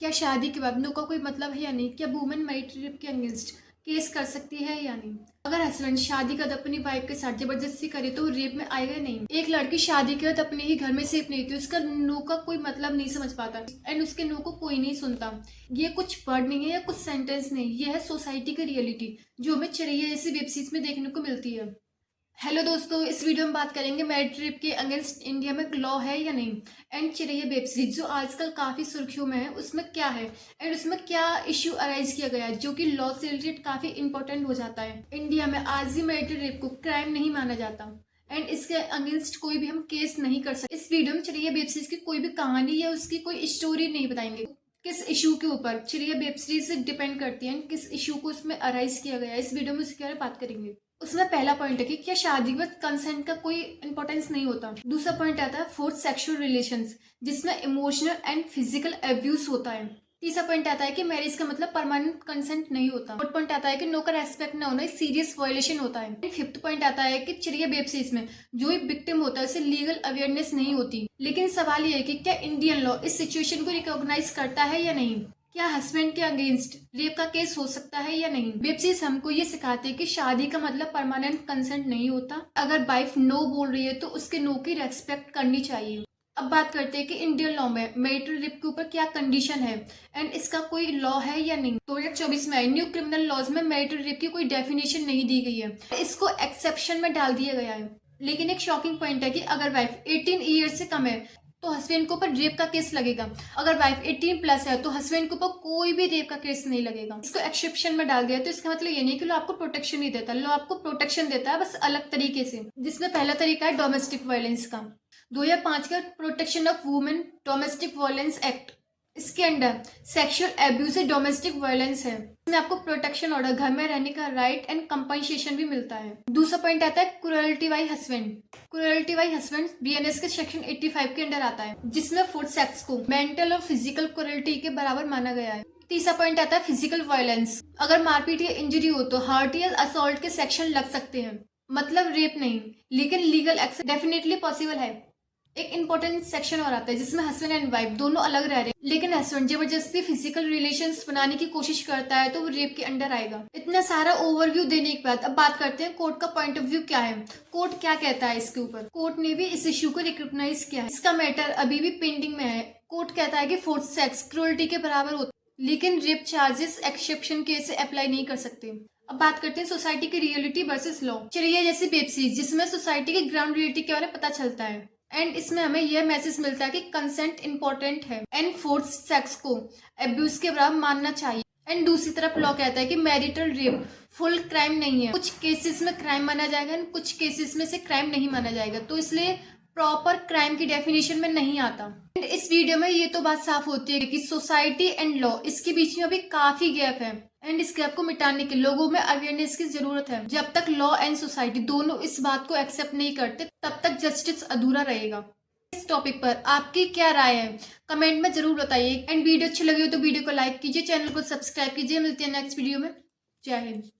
क्या शादी के बाद नो का कोई मतलब है या नहीं? क्या वुमेन मैरिड रेप के अगेंस्ट केस कर सकती है या नहीं? अगर हस्बैंड शादी के बाद अपनी वाइफ के साथ जबरदस्ती करे तो वो रेप में आएगा या नहीं? एक लड़की शादी के बाद अपने ही घर में सेफ नहीं थी, उसका नो का कोई मतलब नहीं समझ पाता एंड उसके नो को कोई नहीं सुनता। ये कुछ वर्ड नहीं है या कुछ सेंटेंस नहीं, ये है सोसाइटी की रियलिटी जो हमें चिड़िया जैसी वेब सीरीज में देखने को मिलती है। हेलो दोस्तों, इस वीडियो में बात करेंगे मैरिड रेप के अगेंस्ट इंडिया में लॉ है या नहीं, एंड चिड़िया वेब सीरीज जो आजकल काफी सुर्खियों में है उसमें क्या है एंड उसमें क्या इश्यू अराइज किया गया है जो कि लॉ से रिलेटेड काफी इंपॉर्टेंट हो जाता है। इंडिया में आज भी मैरिड रेप को क्राइम नहीं माना जाता एंड इसके अगेंस्ट कोई भी हम केस नहीं कर सकते। इस वीडियो में चिड़िया वेब सीरीज की कोई भी कहानी या उसकी कोई स्टोरी नहीं बताएंगे। किस इशू के ऊपर चिड़िया वेब सीरीज से डिपेंड करती है, किस इशू को उसमें अराइज किया गया है, इस वीडियो में उसके बारे में बात करेंगे। उसमें पहला पॉइंट है कि क्या शादी के बाद कंसेंट का कोई इंपॉर्टेंस नहीं होता। दूसरा पॉइंट आता है फोर्थ सेक्सुअल रिलेशंस जिसमें इमोशनल एंड फिजिकल अब्यूज होता है। तीसरा पॉइंट आता है कि मैरिज का मतलब परमानेंट कंसेंट नहीं होता। फोर्थ पॉइंट आता है कि नो का रेस्पेक्ट न होना सीरियस वायलेशन होता है। फिफ्थ पॉइंट आता है कि चिड़िया वेब सीरीज में जो भी विक्टिम होता है उसे लीगल अवेयरनेस नहीं होती। लेकिन सवाल ये है कि क्या इंडियन लॉ इस सिचुएशन को रिकॉग्नाइज करता है या नहीं। क्या हस्बैंड के अगेंस्ट रेप का केस हो सकता है या नहीं। वेब सीरीज हमको ये सिखाते हैं कि शादी का मतलब परमानेंट कंसेंट नहीं होता। अगर वाइफ नो बोल रही है तो उसके नो की रेस्पेक्ट करनी चाहिए। अब बात करते हैं कि इंडियन लॉ में मैरिटल रेप के ऊपर क्या कंडीशन है एंड इसका कोई लॉ है या नहीं। 2024 में न्यू क्रिमिनल लॉज में मैरिटल रेप की कोई डेफिनेशन नहीं दी गई है, इसको एक्सेप्शन में डाल दिया गया है। लेकिन एक शॉकिंग पॉइंट है कि अगर वाइफ 18 ईयर से कम है तो हस्बैंड के ऊपर रेप का केस लगेगा। अगर वाइफ 18 प्लस है तो हस्बैंड के ऊपर कोई भी रेप का केस नहीं लगेगा। इसको एक्सेप्शन में डाल दिया तो इसका मतलब ये नहीं कि लॉ आपको प्रोटेक्शन नहीं देता, लॉ आपको प्रोटेक्शन देता है बस अलग तरीके से, जिसमें पहला तरीका है डोमेस्टिक वायलेंस का। 2005 का protection of women domestic violence act, इसके अंडर सेक्सुअल एब्यूज से डोमेस्टिक वायलेंस है, इसमें आपको प्रोटेक्शन ऑर्डर, घर में रहने का राइट एंड कंपनसेशन भी मिलता है। दूसरा पॉइंट आता है cruelty by husband. Cruelty by husband BNS के सेक्शन 85 के अंडर आता है, जिसमें फोर्थ सेक्स को मेंटल और फिजिकल क्रूरल्टी के बराबर माना गया है। तीसरा पॉइंट आता है फिजिकल वायलेंस। अगर मारपीट या इंजरी हो तो हर्ट या असॉल्ट के सेक्शन लग सकते हैं, मतलब रेप नहीं, लेकिन लीगल एक्शन डेफिनेटली पॉसिबल है। एक इंपॉर्टेंट सेक्शन और आता है जिसमें हस्बैंड एंड वाइफ दोनों अलग रह रहे हैं, लेकिन हस्बैंड जबरदस्ती फिजिकल रिलेशंस बनाने की कोशिश करता है तो वो रेप के अंडर आएगा। इतना सारा ओवरव्यू देने के बाद अब बात करते हैं कोर्ट का पॉइंट ऑफ व्यू क्या है, कोर्ट क्या कहता है इसके ऊपर। कोर्ट ने भी इस इश्यू को रिकॉग्नाइज किया है, इसका मैटर अभी भी पेंडिंग में है। कोर्ट कहता है कि फोर्थ सेक्स क्रूरल्टी के बराबर होता है, लेकिन रेप चार्जेस एक्सेप्शन केस से अप्लाई नहीं कर सकते। अब बात करते हैं सोसाइटी की रियलिटी वर्सेस लॉ। चिड़िया जैसी वेब सीरीज जिसमें सोसाइटी की ग्राउंड रियलिटी के बारे में पता चलता है एंड इसमें हमें यह मैसेज मिलता है कि कंसेंट इंपॉर्टेंट है एंड फोर्थ सेक्स को अब्यूज के बराबर मानना चाहिए। एंड दूसरी तरफ लॉ कहता है कि मैरिटल रेप फुल क्राइम नहीं है, कुछ केसेस में क्राइम माना जाएगा एंड कुछ केसेस में से क्राइम नहीं माना जाएगा, तो इसलिए प्रॉपर क्राइम की डेफिनेशन में नहीं आता। एंड इस वीडियो में ये तो बात साफ होती है कि सोसाइटी एंड लॉ इसके बीच में अभी काफी गैप है एंड इस गैप को मिटाने के लोगों में अवेयरनेस की जरूरत है। जब तक लॉ एंड सोसाइटी दोनों इस बात को एक्सेप्ट नहीं करते तब तक जस्टिस अधूरा रहेगा। इस टॉपिक पर आपकी क्या राय है कमेंट में जरूर बताइए एंड वीडियो अच्छी लगी हो तो वीडियो को लाइक कीजिए, चैनल को सब्सक्राइब कीजिए। मिलती है नेक्स्ट वीडियो में। जय हिंद।